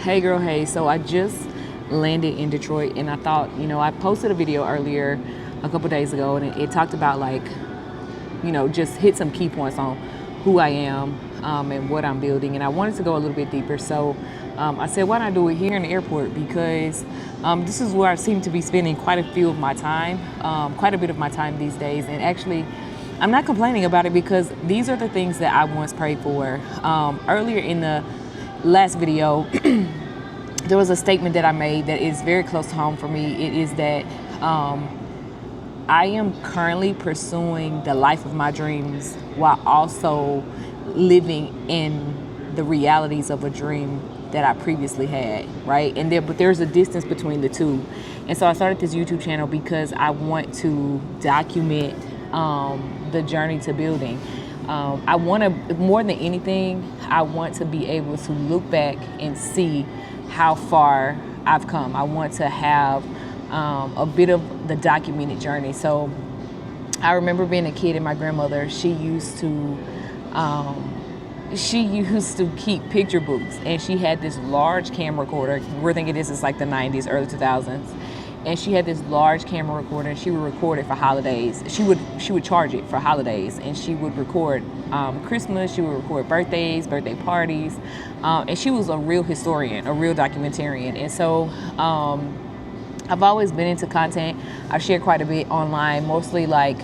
Hey girl, hey. So I just landed in Detroit and I thought, I posted a video earlier a couple days ago and it talked about like, just hit some key points on who I am and what I'm building. And I wanted to go a little bit deeper. So I said, why not do it here in the airport? Because this is where I seem to be spending quite a bit of my time these days. And actually, I'm not complaining about it because these are the things that I once prayed for. Earlier in the last video, there was a statement that I made that is very close to home for me. It is that I am currently pursuing the life of my dreams while also living in the realities of a dream that I previously had, right? But there's a distance between the two. And so I started this YouTube channel because I want to document the journey to building. I want to, more than anything, I want to be able to look back and see how far I've come. I want to have a bit of the documented journey. So I remember being a kid and my grandmother, she used to keep picture books, and she had this large camera recorder. We're thinking this is like the 90s, early 2000s. And she had this large camera recorder, and she would record it for holidays. She would charge it for holidays, and she would record Christmas. She would record birthdays, birthday parties, and she was a real historian, a real documentarian. And so I've always been into content. I've shared quite a bit online, mostly like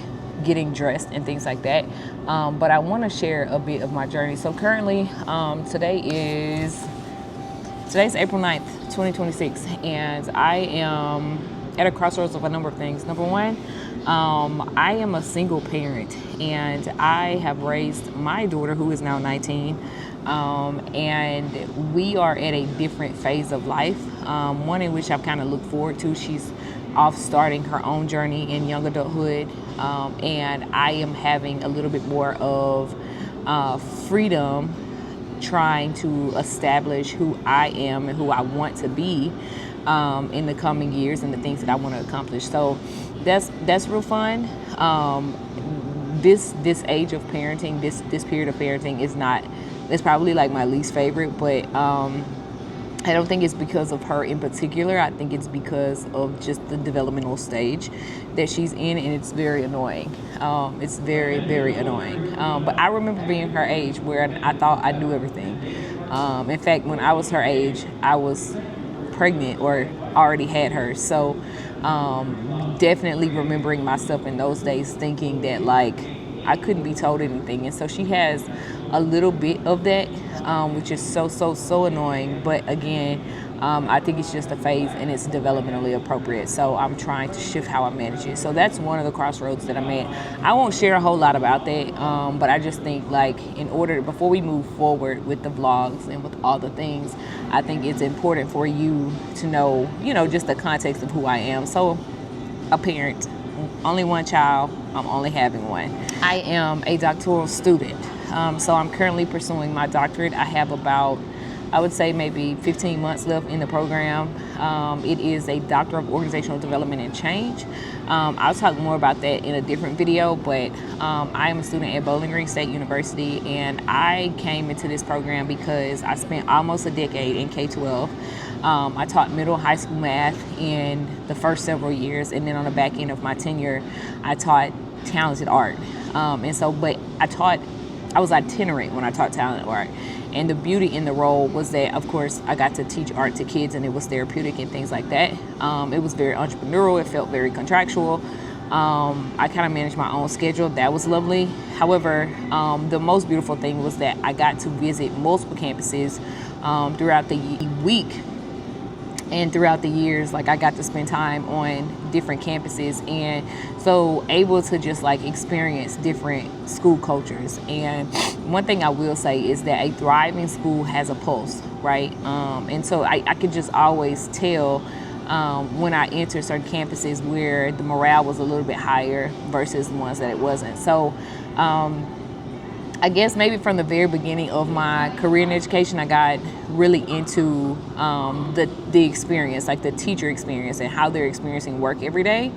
getting dressed and things like that. But I want to share a bit of my journey. So currently, today's April 9th, 2026, and I am at a crossroads of a number of things. Number one, I am a single parent, and I have raised my daughter, who is now 19, and we are at a different phase of life, one in which I've kind of looked forward to. She's off starting her own journey in young adulthood, and I am having a little bit more of freedom trying to establish who I am and who I want to be in the coming years and the things that I want to accomplish. So that's real fun. This age of parenting, this period of parenting it's probably like my least favorite, but I don't think it's because of her in particular. I think it's because of just the developmental stage that she's in, and it's very annoying. It's very, very annoying. But I remember being her age where I thought I knew everything. In fact, when I was her age, I was pregnant or already had her. So definitely remembering myself in those days thinking that like I couldn't be told anything. And so she has a little bit of that, which is so annoying. But again, I think it's just a phase and it's developmentally appropriate. So I'm trying to shift how I manage it. So that's one of the crossroads that I'm at. I won't share a whole lot about that, but I just think like before we move forward with the vlogs and with all the things, I think it's important for you to know, just the context of who I am. So a parent, only one child, I'm only having one. I am a doctoral student. So I'm currently pursuing my doctorate. I have about, I would say maybe 15 months left in the program. It is a Doctor of Organizational Development and Change. I'll talk more about that in a different video, but I am a student at Bowling Green State University, and I came into this program because I spent almost a decade in K-12. I taught middle and high school math in the first several years, and then on the back end of my tenure, I taught talented art. I was itinerant when I taught talented art. And the beauty in the role was that, of course, I got to teach art to kids, and it was therapeutic and things like that. It was very entrepreneurial. It felt very contractual. I kind of managed my own schedule. That was lovely. However, the most beautiful thing was that I got to visit multiple campuses throughout the week. And throughout the years, like I got to spend time on different campuses, and so able to just like experience different school cultures. And one thing I will say is that a thriving school has a pulse, right? And so I could just always tell when I entered certain campuses where the morale was a little bit higher versus the ones that it wasn't. So I guess maybe from the very beginning of my career in education, I got really into the experience, like the teacher experience and how they're experiencing work every day.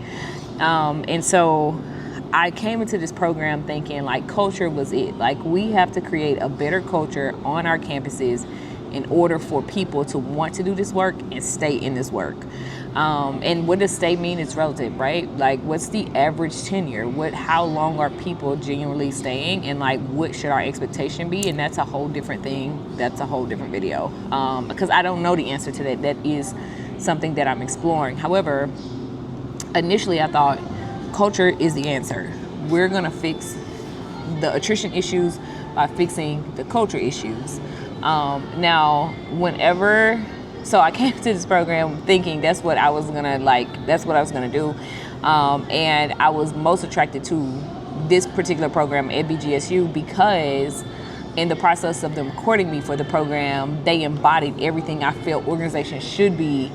And so I came into this program thinking like culture was it. Like we have to create a better culture on our campuses in order for people to want to do this work and stay in this work. And what does stay mean? It's relative, right? Like, what's the average tenure? How long are people genuinely staying? And like, what should our expectation be? And that's a whole different thing. That's a whole different video. Because I don't know the answer to that. That is something that I'm exploring. However, initially I thought culture is the answer. We're gonna fix the attrition issues by fixing the culture issues. Now, so I came to this program thinking that's what I was gonna do. And I was most attracted to this particular program at BGSU because in the process of them courting me for the program, they embodied everything I felt organizations should be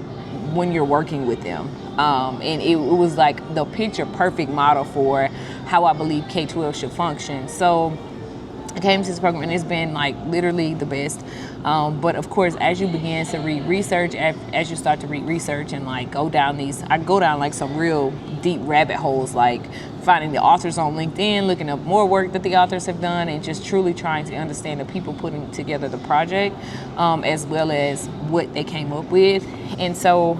when you're working with them. And it was like the picture perfect model for how I believe K-12 should function. So I came to this program and it's been like literally the best. But of course, as you begin to read research, as you start to read research and like I go down like some real deep rabbit holes, like finding the authors on LinkedIn, looking up more work that the authors have done, and just truly trying to understand the people putting together the project, as well as what they came up with. And so,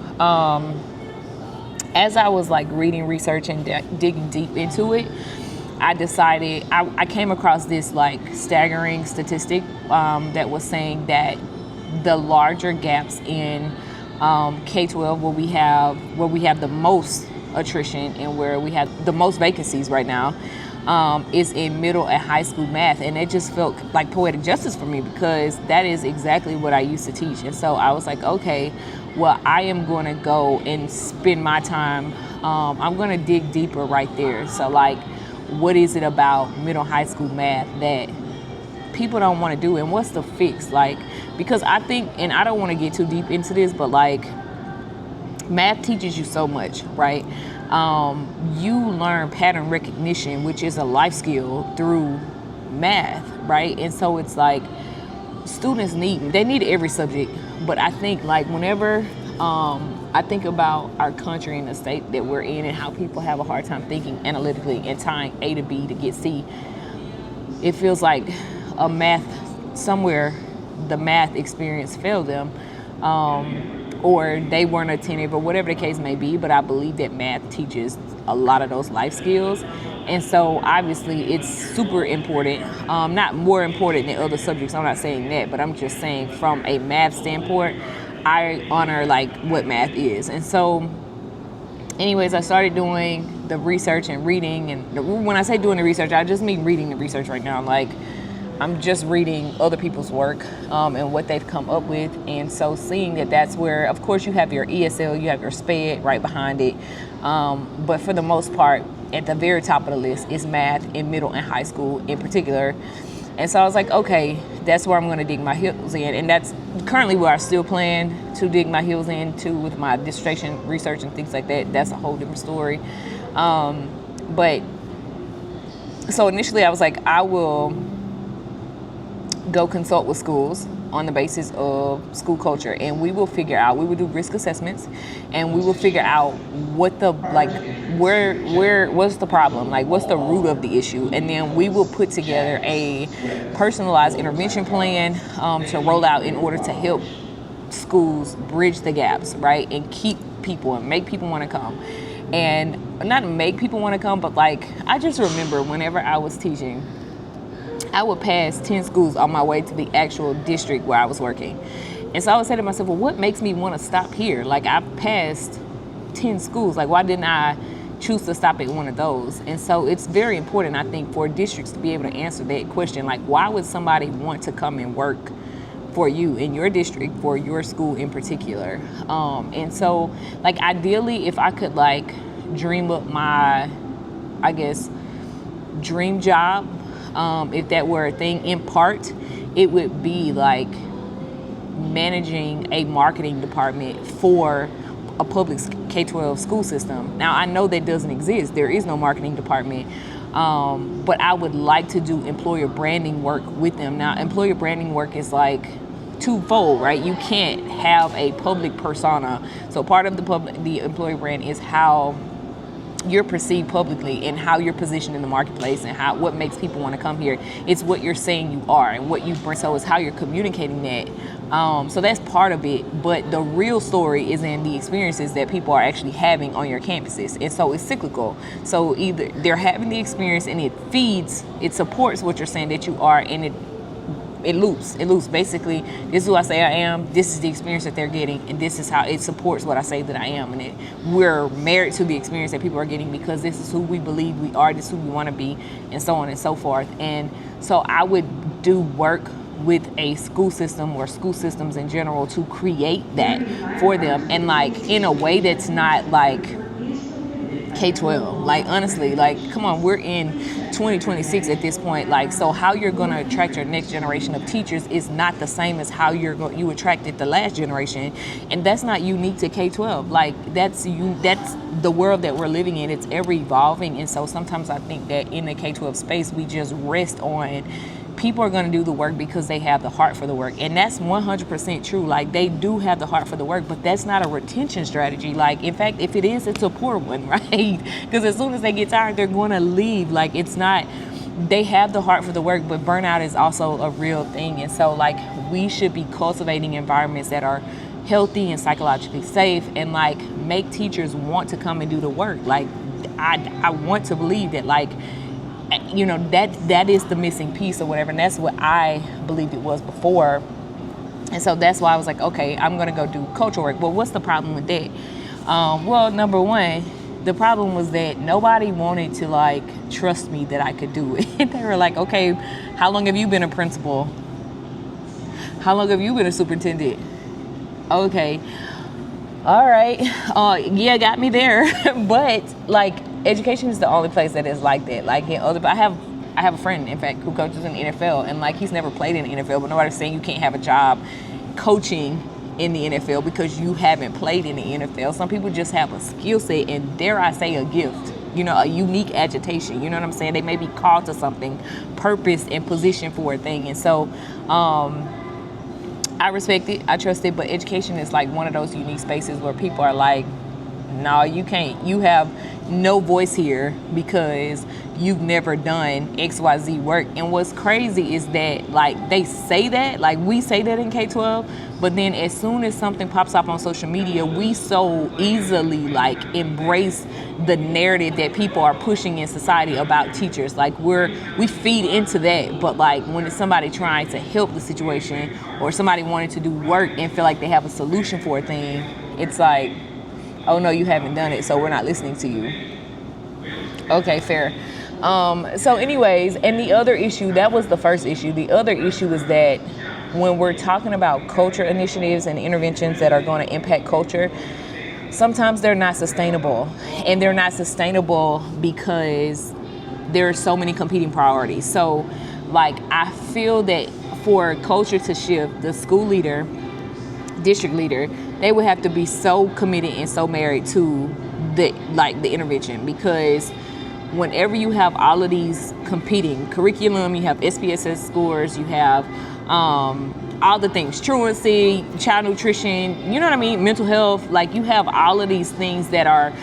as I was like reading research and digging deep into it, I decided, I came across this like staggering statistic that was saying that the larger gaps in K-12 where we have the most attrition and where we have the most vacancies right now is in middle and high school math. And it just felt like poetic justice for me because that is exactly what I used to teach. And so I was like, okay, well, I am going to go and spend my time, I'm going to dig deeper right there. So like, what is it about middle high school math that people don't want to do, and what's the fix? Like, because I think, and I don't want to get too deep into this, but like math teaches you so much, right? You learn pattern recognition, which is a life skill, through math, right? And so it's like students they need every subject, but I think like whenever I think about our country and the state that we're in and how people have a hard time thinking analytically and tying A to B to get C, it feels like the math experience failed them, or they weren't attentive, or whatever the case may be. But I believe that math teaches a lot of those life skills. And so obviously it's super important, not more important than other subjects. I'm not saying that, but I'm just saying from a math standpoint, I honor like what math is. And so anyways, I started doing the research and reading. And when I say doing the research, I just mean reading the research right now. Like, I'm just reading other people's work and what they've come up with. And so seeing that's where, of course, you have your ESL, you have your SPED right behind it. But for the most part, at the very top of the list is math in middle and high school in particular. And so I was like, okay, that's where I'm going to dig my heels in. And that's currently where I still plan to dig my heels into with my dissertation research and things like that. That's a whole different story. But so initially I was like, I will go consult with schools on the basis of school culture, and we will do risk assessments, and we will figure out what's the problem, like what's the root of the issue, and then we will put together a personalized intervention plan to roll out in order to help schools bridge the gaps, right, and keep people and make people want to come. And not make people want to come, but like, I just remember whenever I was teaching, I would pass 10 schools on my way to the actual district where I was working. And so I would say to myself, well, what makes me want to stop here? Like, I passed 10 schools. Like, why didn't I choose to stop at one of those? And so it's very important, I think, for districts to be able to answer that question. Like, why would somebody want to come and work for you in your district, for your school in particular? And so, like, ideally, if I could, like, dream up my, I guess, dream job, if that were a thing, in part, it would be like managing a marketing department for a public K-12 school system. Now, I know that doesn't exist. There is no marketing department, but I would like to do employer branding work with them. Now, employer branding work is like twofold, right? You can't have a public persona. So part of the employer brand is how you're perceived publicly and how you're positioned in the marketplace and what makes people want to come here. It's what you're saying you are and what you bring. So it's how you're communicating that. So that's part of it. But the real story is in the experiences that people are actually having on your campuses. And so it's cyclical. So either they're having the experience and it supports what you're saying that you are, and it loops. Basically, this is who I say I am, this is the experience that they're getting, and this is how it supports what I say that I am. And we're married to the experience that people are getting because this is who we believe we are, this is who we want to be, and so on and so forth. And so I would do work with a school system or school systems in general to create that for them, and like in a way that's not like K-12. Like honestly, like come on, we're in 2026 at this point. Like, so how you're going to attract your next generation of teachers is not the same as how you attracted the last generation, and that's not unique to K-12. Like that's the world that we're living in. It's ever evolving, and so sometimes I think that in the K-12 space we just rest on people are going to do the work because they have the heart for the work. And that's 100% true. Like they do have the heart for the work, but that's not a retention strategy. Like in fact, if it is, it's a poor one, right? Because as soon as they get tired, they're going to leave. Like it's not, they have the heart for the work, but burnout is also a real thing. And so like we should be cultivating environments that are healthy and psychologically safe and like make teachers want to come and do the work. Like I want to believe that like, you know, that is the missing piece or whatever, and that's what I believed it was before. And so that's why I was like, okay, I'm gonna go do cultural work. Well, what's the problem with that? Well, number one, the problem was that nobody wanted to like trust me that I could do it. They were like, okay, how long have you been a principal? How long have you been a superintendent? Okay, all right, yeah, got me there. But like education is the only place that is like that. Like in other, I have a friend, in fact, who coaches in the NFL, and like he's never played in the NFL, but nobody's saying you can't have a job coaching in the NFL because you haven't played in the NFL. Some people just have a skill set and, dare I say, a gift, you know, a unique agitation. You know what I'm saying? They may be called to something, purpose and position for a thing. And so I respect it, I trust it, but education is like one of those unique spaces where people are like, no, you can't. You have no voice here because you've never done XYZ work. And what's crazy is that like they say that, like we say that in K-12, but then as soon as something pops up on social media, we so easily like embrace the narrative that people are pushing in society about teachers. Like we feed into that, but like when it's somebody trying to help the situation or somebody wanting to do work and feel like they have a solution for a thing, it's like, oh no, you haven't done it, so we're not listening to you. Okay, fair. So anyways, and the other issue, that was the first issue. The other issue is that when we're talking about culture initiatives and interventions that are going to impact culture, sometimes they're not sustainable. And they're not sustainable because there are so many competing priorities. So like I feel that for culture to shift, the school leader, district leader, they would have to be so committed and so married to the intervention, because whenever you have all of these competing curriculum, you have SPSS scores, you have all the things, truancy, child nutrition, you know what I mean, mental health, like you have all of these things that are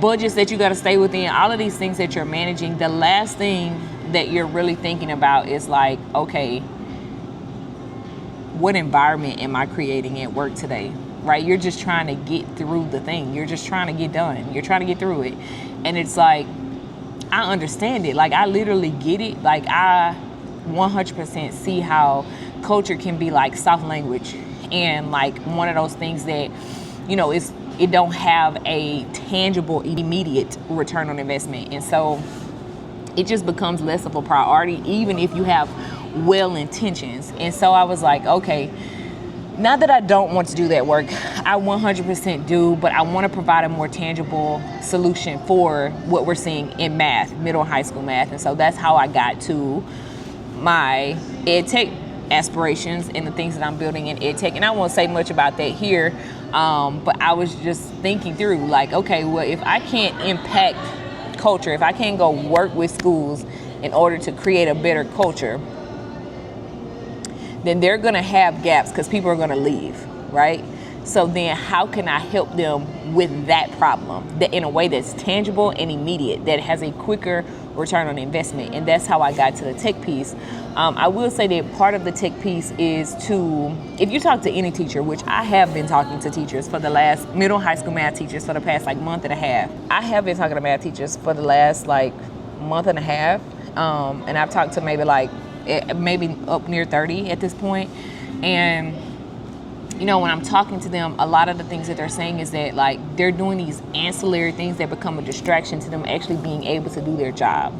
budgets that you got to stay within, all of these things that you're managing. The last thing that you're really thinking about is like, okay, what environment am I creating at work today? Right? You're just trying to get through the thing. You're just trying to get done. You're trying to get through it. And it's like, I understand it. Like, I literally get it. Like, I 100% see how culture can be like soft language and like one of those things that, you know, it don't have a tangible, immediate return on investment. And so it just becomes less of a priority, even if you have well intentions. And so I was like, okay, not that I don't want to do that work, I 100% do, but I want to provide a more tangible solution for what we're seeing in math, middle and high school math. And so that's how I got to my EdTech aspirations and the things that I'm building in EdTech. And I won't say much about that here, but I was just thinking through like, okay, well, if I can't impact culture, if I can't go work with schools in order to create a better culture, then they're going to have gaps because people are going to leave, right? So then how can I help them with that problem that in a way that's tangible and immediate, that has a quicker return on investment? And that's how I got to the tech piece. I will say that part of the tech piece is to, if you talk to any teacher, which I have been talking to teachers for the last, middle high school math teachers for the past like month and a half. I have been talking to math teachers for the last like month and a half. And I've talked to maybe up near 30 at this point. And you know, when I'm talking to them, a lot of the things that they're saying is that like they're doing these ancillary things that become a distraction to them actually being able to do their job.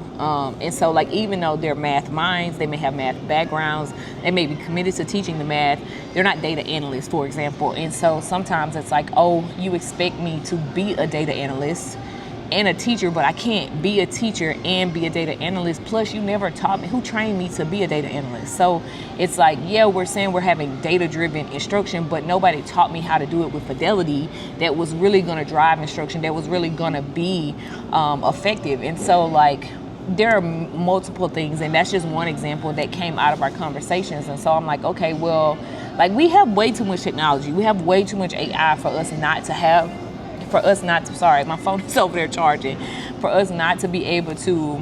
And so like, even though they're math minds, they may have math backgrounds, they may be committed to teaching the math, they're not data analysts, for example. And so sometimes it's like, oh, you expect me to be a data analyst and a teacher, but I can't be a teacher and be a data analyst. Plus, you never taught me, who trained me to be a data analyst? So it's like, yeah, we're saying we're having data-driven instruction, but nobody taught me how to do it with fidelity that was really going to drive instruction, that was really going to be effective. And so like, there are multiple things, and that's just one example that came out of our conversations. And so I'm like, okay, well, like we have way too much technology. We have way too much AI for us not to sorry, my phone is over there charging, for us not to be able to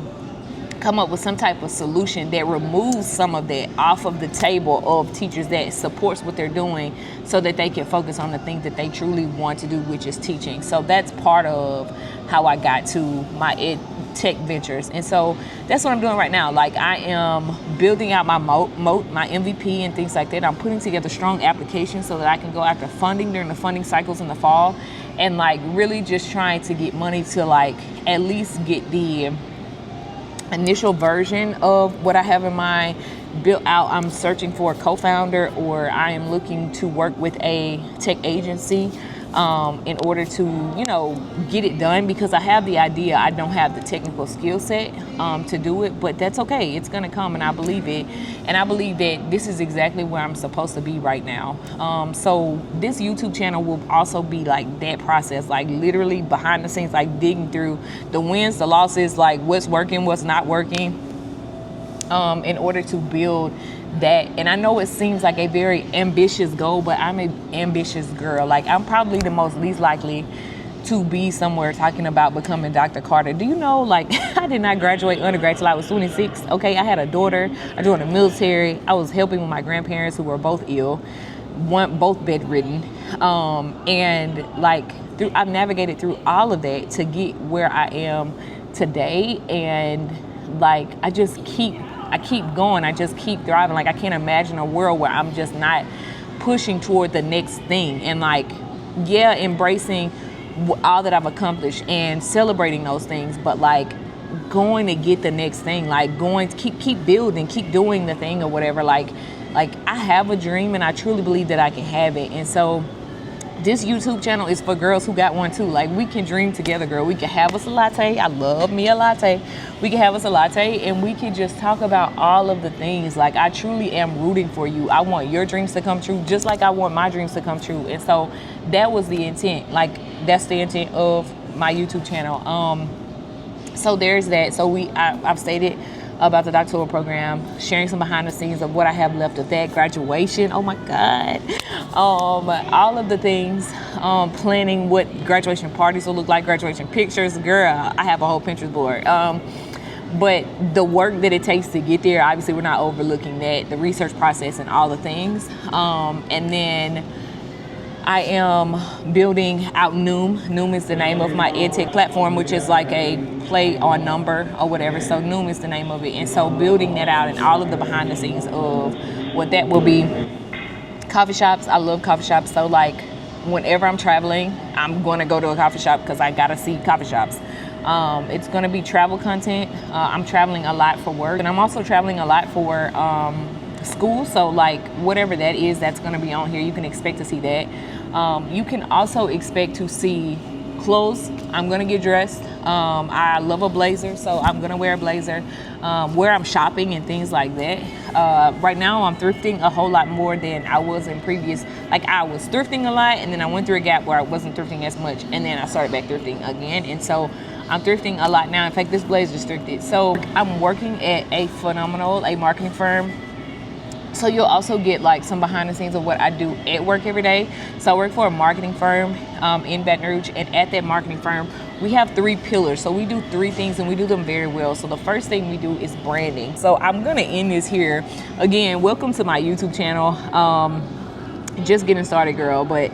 come up with some type of solution that removes some of that off of the table of teachers, that supports what they're doing so that they can focus on the things that they truly want to do, which is teaching. So that's part of how I got to my EdTech ventures. And so that's what I'm doing right now. Like I am building out my MOAT, my MVP and things like that. I'm putting together strong applications so that I can go after funding during the funding cycles in the fall, and like really just trying to get money to like at least get the initial version of what I have in mind built out. I'm searching for a co-founder, or I am looking to work with a tech agency in order to, you know, get it done, because I have the idea. I don't have the technical skill set to do it, but that's okay. It's gonna come, and I believe it. And I believe that this is exactly where I'm supposed to be right now. So this YouTube channel will also be like that process, like literally behind the scenes, like digging through the wins, the losses, like what's working, what's not working, in order to build that. And I know it seems like a very ambitious goal, but I'm an ambitious girl. Like I'm probably the most least likely to be somewhere talking about becoming Dr. Carter. Do you know, like, I did not graduate undergrad till I was 26. Okay, I had a daughter. I joined the military. I was helping with my grandparents who were both ill, both bedridden. And like, I've navigated through all of that to get where I am today. And like, I keep going. I just keep thriving. Like I can't imagine a world where I'm just not pushing toward the next thing. And like, yeah, embracing all that I've accomplished and celebrating those things, but like going to get the next thing, like going to keep building, keep doing the thing or whatever. Like I have a dream, and I truly believe that I can have it. And so this YouTube channel is for girls who got one too. Like we can dream together, girl. We can have us a latte. I love me a latte. We can have us a latte, and we can just talk about all of the things. Like I truly am rooting for you. I want your dreams to come true, just like I want my dreams to come true. And so that was the intent. Like that's the intent of my YouTube channel. So there's that. So I've stated about the doctoral program, sharing some behind the scenes of what I have left of that, graduation, oh my God, all of the things, planning what graduation parties will look like, graduation pictures, girl, I have a whole Pinterest board. But the work that it takes to get there, obviously we're not overlooking that, the research process and all the things. And then I am building out Noom. Noom is the name of my EdTech platform, which is like a play on number or whatever. So Noom is the name of it. And so building that out and all of the behind the scenes of what that will be. Coffee shops, I love coffee shops. So like whenever I'm traveling, I'm going to go to a coffee shop because I got to see coffee shops. It's going to be travel content. I'm traveling a lot for work, and I'm also traveling a lot for school. So like whatever that is, that's going to be on here. You can expect to see that. You can also expect to see clothes. I'm going to get dressed. I love a blazer, so I'm going to wear a blazer. Where I'm shopping and things like that. Right now I'm thrifting a whole lot more than I was in previous. Like I was thrifting a lot, and then I went through a gap where I wasn't thrifting as much, and then I started back thrifting again. And so I'm thrifting a lot now. In fact, this blazer is thrifted. So I'm working at a marketing firm So you'll also get like some behind the scenes of what I do at work every day. So I work for a marketing firm in Baton Rouge, and at that marketing firm, we have 3 pillars. So we do 3 things and we do them very well. So the first thing we do is branding. So I'm gonna end this here. Again, welcome to my YouTube channel. Just getting started, girl, but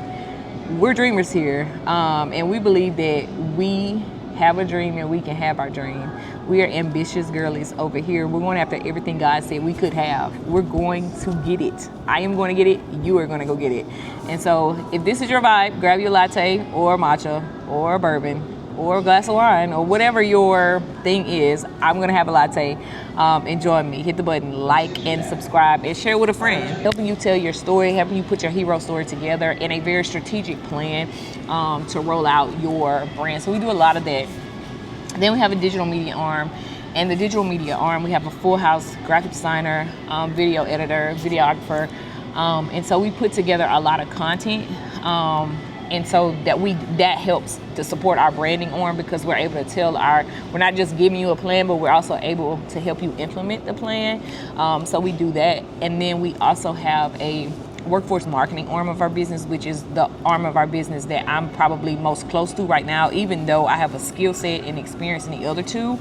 we're dreamers here. And we believe that we have a dream and we can have our dream. We are ambitious girlies over here. We're going after everything God said we could have. We're going to get it. I am going to get it. You are going to go get it. And so if this is your vibe, grab your latte or matcha or bourbon or a glass of wine or whatever your thing is. I'm going to have a latte. And join me. Hit the button, like and subscribe, and share with a friend. Helping you tell your story, helping you put your hero story together in a very strategic plan to roll out your brand. So we do a lot of that. Then we have a digital media arm. And the digital media arm, we have a full house graphic designer, video editor, videographer. And so we put together a lot of content. And so that helps to support our branding arm, because we're able to tell we're not just giving you a plan, but we're also able to help you implement the plan. So we do that. And then we also have a workforce marketing arm of our business, which is the arm of our business that I'm probably most close to right now. Even though I have a skill set and experience in the other 2,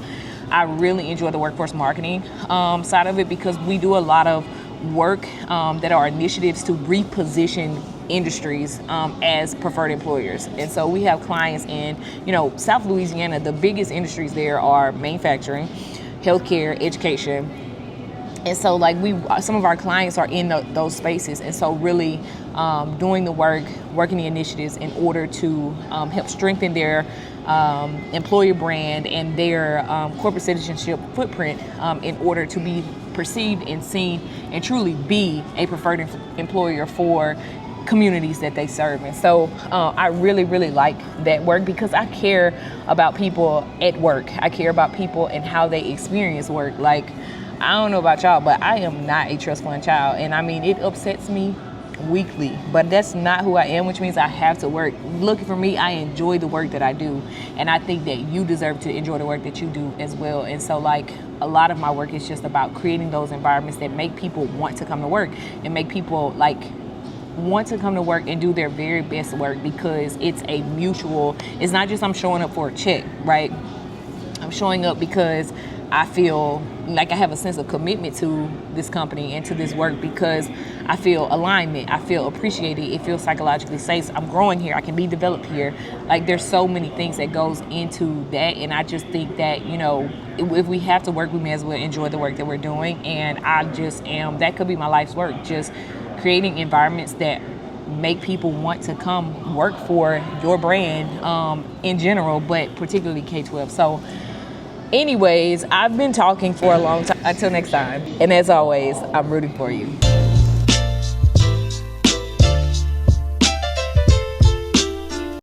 I really enjoy the workforce marketing side of it, because we do a lot of work that are initiatives to reposition industries as preferred employers. And so we have clients in, South Louisiana. The biggest industries there are manufacturing, healthcare, education. And so some of our clients are in those spaces. And so really doing the work, working the initiatives in order to help strengthen their employer brand and their corporate citizenship footprint in order to be perceived and seen and truly be a preferred employer for communities that they serve. And so I really, really like that work, because I care about people at work. I care about people and how they experience work. Like, I don't know about y'all, but I am not a trust fund child. And I mean, it upsets me weekly, but that's not who I am, which means I have to work. Look, for me, I enjoy the work that I do. And I think that you deserve to enjoy the work that you do as well. And so a lot of my work is just about creating those environments that make people want to come to work and make people want to come to work and do their very best work, because it's a mutual, it's not just I'm showing up for a check, right? I'm showing up because I feel like I have a sense of commitment to this company and to this work, because I feel alignment, I feel appreciated, it feels psychologically safe. I'm growing here, I can be developed here. Like, there's so many things that goes into that, and I just think that, if we have to work, we may as well enjoy the work that we're doing. And that could be my life's work, just creating environments that make people want to come work for your brand in general, but particularly K-12. So anyways, I've been talking for a long time. Until next time. And as always, I'm rooting for you.